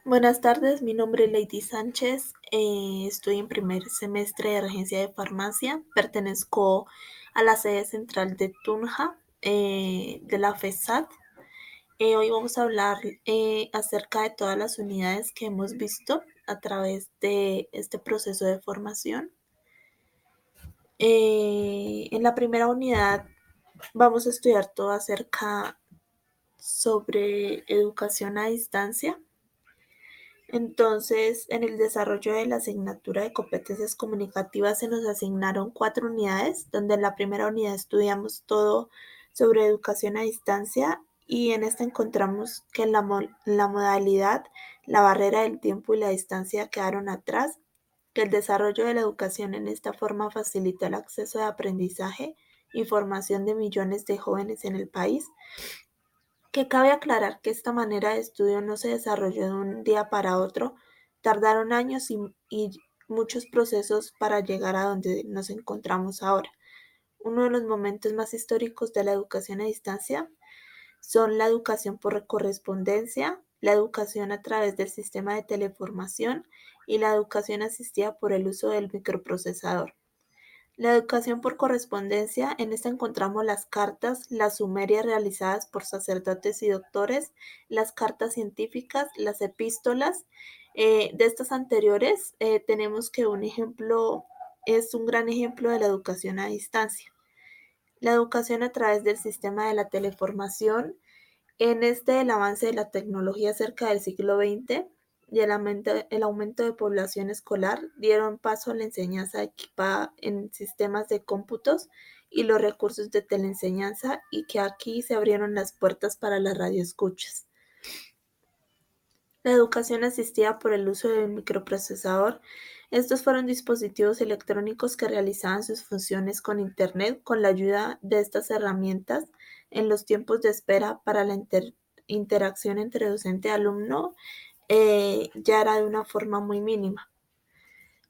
Buenas tardes, mi nombre es Lady Sánchez, estoy en primer semestre de Regencia de Farmacia, pertenezco a la sede central de Tunja, de la FESAT. Hoy vamos a hablar acerca de todas las unidades que hemos visto a través de este proceso de formación. En la primera unidad vamos a estudiar todo acerca sobre educación a distancia. Entonces, en el desarrollo de la asignatura de competencias comunicativas se nos asignaron 4 unidades, donde en la primera unidad estudiamos todo sobre educación a distancia y en esta encontramos que en la modalidad, la barrera del tiempo y la distancia quedaron atrás, que el desarrollo de la educación en esta forma facilitó el acceso de aprendizaje y formación de millones de jóvenes en el país, que cabe aclarar que esta manera de estudio no se desarrolló de un día para otro, tardaron años y muchos procesos para llegar a donde nos encontramos ahora. Uno de los momentos más históricos de la educación a distancia son la educación por correspondencia, la educación a través del sistema de teleformación y la educación asistida por el uso del microprocesador. La educación por correspondencia, en esta encontramos las cartas, las sumerias realizadas por sacerdotes y doctores, las cartas científicas, las epístolas. De estas anteriores, tenemos que un ejemplo es un gran ejemplo de la educación a distancia. La educación a través del sistema de la teleformación, en el avance de la tecnología cerca del siglo XX y el aumento de población escolar dieron paso a la enseñanza equipada en sistemas de cómputos y los recursos de teleenseñanza y que aquí se abrieron las puertas para las radioescuchas. La educación asistida por el uso del microprocesador. Estos fueron dispositivos electrónicos que realizaban sus funciones con Internet con la ayuda de estas herramientas en los tiempos de espera para la interacción entre docente y alumno ya era de una forma muy mínima.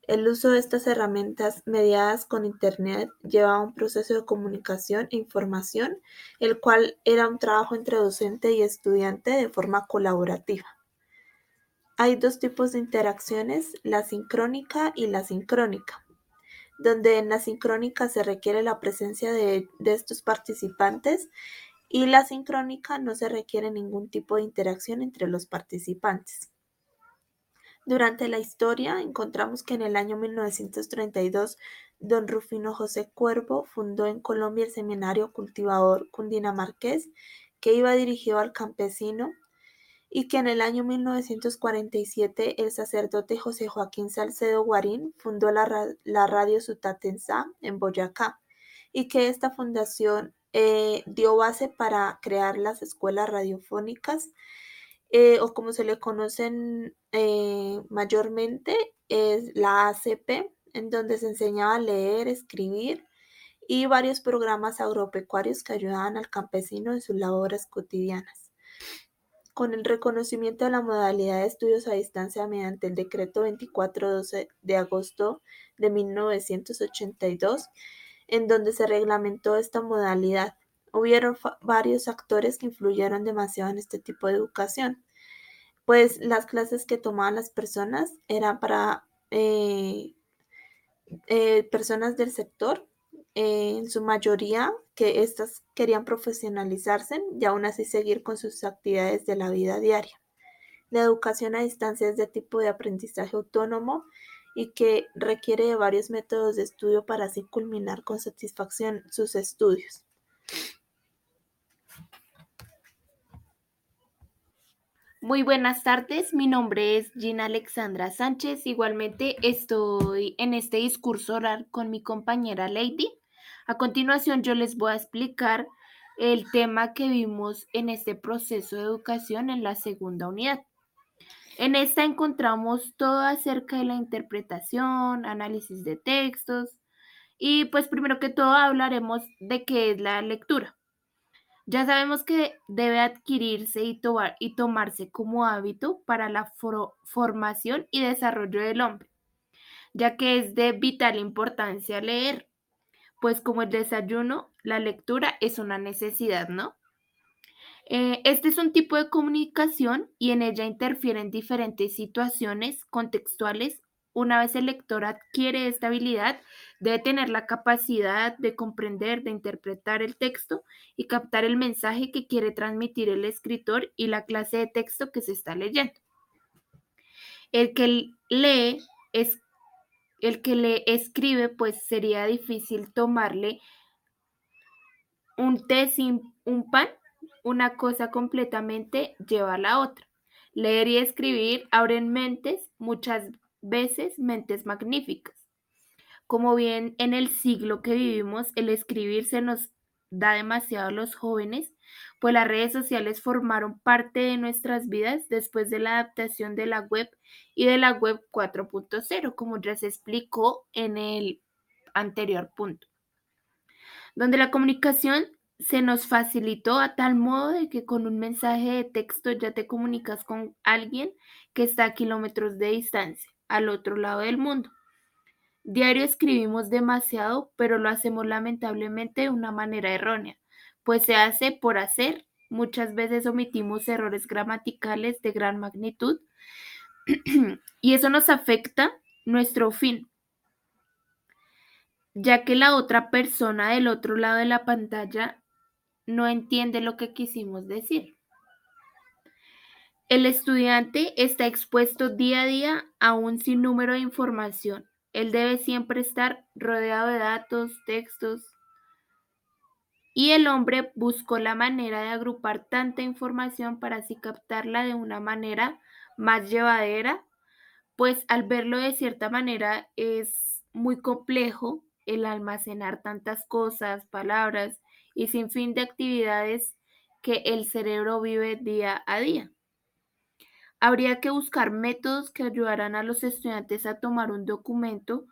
El uso de estas herramientas mediadas con Internet llevaba a un proceso de comunicación e información, el cual era un trabajo entre docente y estudiante de forma colaborativa. Hay dos tipos de interacciones, la sincrónica y la sincrónica, donde en la sincrónica se requiere la presencia de estos participantes y la sincrónica no se requiere ningún tipo de interacción entre los participantes. Durante la historia encontramos que en el año 1932 don Rufino José Cuervo fundó en Colombia el Seminario Cultivador Cundinamarqués, que iba dirigido al campesino, y que en el año 1947 el sacerdote José Joaquín Salcedo Guarín fundó la radio Sutatensá en Boyacá, y que esta fundación dio base para crear las escuelas radiofónicas, o como se le conocen mayormente, es la ACP, en donde se enseñaba a leer, escribir y varios programas agropecuarios que ayudaban al campesino en sus labores cotidianas. Con el reconocimiento de la modalidad de estudios a distancia mediante el Decreto 2412 de agosto de 1982, en donde se reglamentó esta modalidad, hubieron varios actores que influyeron demasiado en este tipo de educación, pues las clases que tomaban las personas eran para personas del sector, en su mayoría que éstas querían profesionalizarse y aún así seguir con sus actividades de la vida diaria. La educación a distancia es de tipo de aprendizaje autónomo y que requiere de varios métodos de estudio para así culminar con satisfacción sus estudios. Muy buenas tardes, mi nombre es Gina Alexandra Sánchez. Igualmente estoy en este discurso oral con mi compañera Lady. A continuación yo les voy a explicar el tema que vimos en este proceso de educación en la segunda unidad. En esta encontramos todo acerca de la interpretación, análisis de textos y pues primero que todo hablaremos de qué es la lectura. Ya sabemos que debe adquirirse y tomarse como hábito para la formación y desarrollo del hombre, ya que es de vital importancia leer, pues como el desayuno, la lectura es una necesidad, ¿no? Este es un tipo de comunicación y en ella interfieren diferentes situaciones contextuales. Una vez el lector adquiere esta habilidad, debe tener la capacidad de comprender, de interpretar el texto y captar el mensaje que quiere transmitir el escritor y la clase de texto que se está leyendo. El que lee es el que le escribe, pues sería difícil tomarle un té sin un pan, una cosa completamente lleva a la otra. Leer y escribir abren mentes, muchas veces mentes magníficas. Como bien en el siglo que vivimos, el escribir se nos da demasiado a los jóvenes, pues las redes sociales formaron parte de nuestras vidas después de la adaptación de la web y de la web 4.0, como ya se explicó en el anterior punto, donde la comunicación se nos facilitó a tal modo de que con un mensaje de texto ya te comunicas con alguien que está a kilómetros de distancia, al otro lado del mundo. Diario escribimos demasiado, pero lo hacemos lamentablemente de una manera errónea, pues se hace por hacer. Muchas veces omitimos errores gramaticales de gran magnitud y eso nos afecta nuestro fin, ya que la otra persona del otro lado de la pantalla no entiende lo que quisimos decir. El estudiante está expuesto día a día a un sinnúmero de información. Él debe siempre estar rodeado de datos, textos, y el hombre buscó la manera de agrupar tanta información para así captarla de una manera más llevadera, pues al verlo de cierta manera es muy complejo el almacenar tantas cosas, palabras y sin fin de actividades que el cerebro vive día a día. Habría que buscar métodos que ayudaran a los estudiantes a tomar un documento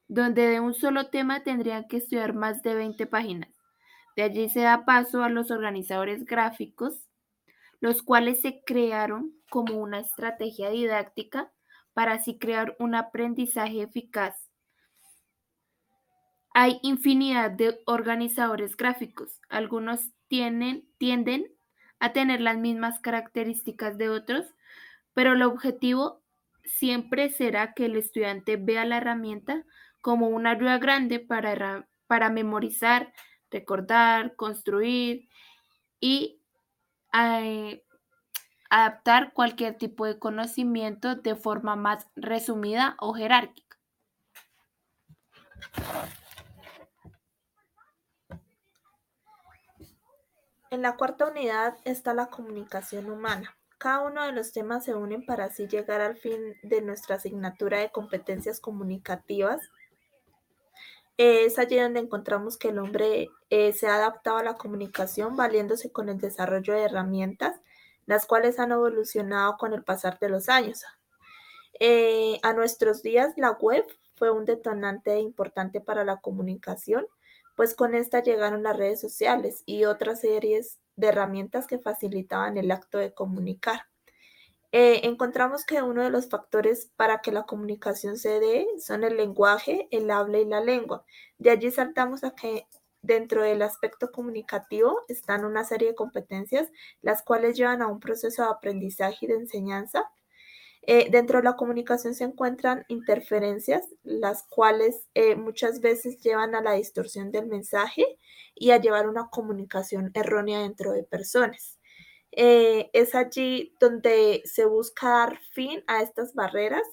donde de un solo tema tendrían que estudiar más de 20 páginas. De allí se da paso a los organizadores gráficos, los cuales se crearon como una estrategia didáctica para así crear un aprendizaje eficaz. Hay infinidad de organizadores gráficos. Algunos tienden a tener las mismas características de otros, pero el objetivo siempre será que el estudiante vea la herramienta como una ayuda grande para memorizar, recordar, construir y eh, adaptar cualquier tipo de conocimiento de forma más resumida o jerárquica. En la cuarta unidad está la comunicación humana. Cada uno de los temas se unen para así llegar al fin de nuestra asignatura de competencias comunicativas. Es allí donde encontramos que el hombre se ha adaptado a la comunicación valiéndose con el desarrollo de herramientas, las cuales han evolucionado con el pasar de los años. A nuestros días, la web fue un detonante importante para la comunicación, pues con esta llegaron las redes sociales y otras series de herramientas que facilitaban el acto de comunicar. Encontramos que uno de los factores para que la comunicación se dé son el lenguaje, el habla y la lengua. De allí saltamos a que dentro del aspecto comunicativo están una serie de competencias, las cuales llevan a un proceso de aprendizaje y de enseñanza. Dentro de la comunicación se encuentran interferencias, las cuales muchas veces llevan a la distorsión del mensaje y a llevar una comunicación errónea dentro de personas. Es allí donde se busca dar fin a estas barreras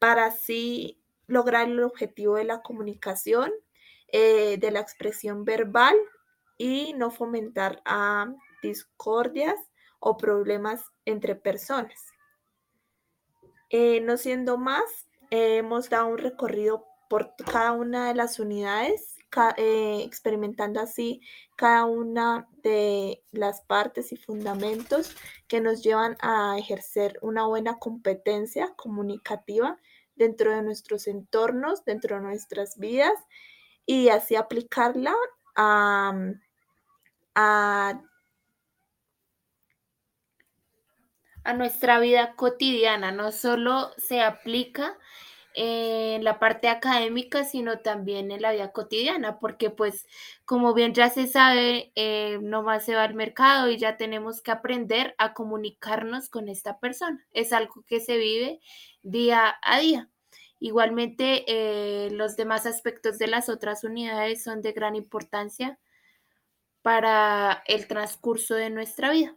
para así lograr el objetivo de la comunicación, de la expresión verbal y no fomentar discordias o problemas entre personas. No siendo más, hemos dado un recorrido por cada una de las unidades, experimentando así cada una de las partes y fundamentos que nos llevan a ejercer una buena competencia comunicativa dentro de nuestros entornos, dentro de nuestras vidas y así aplicarla a, a A nuestra vida cotidiana, no solo se aplica en la parte académica, sino también en la vida cotidiana, porque pues como bien ya se sabe, nomás se va al mercado y ya tenemos que aprender a comunicarnos con esta persona. Es algo que se vive día a día. Igualmente, los demás aspectos de las otras unidades son de gran importancia para el transcurso de nuestra vida.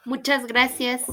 Muchas gracias.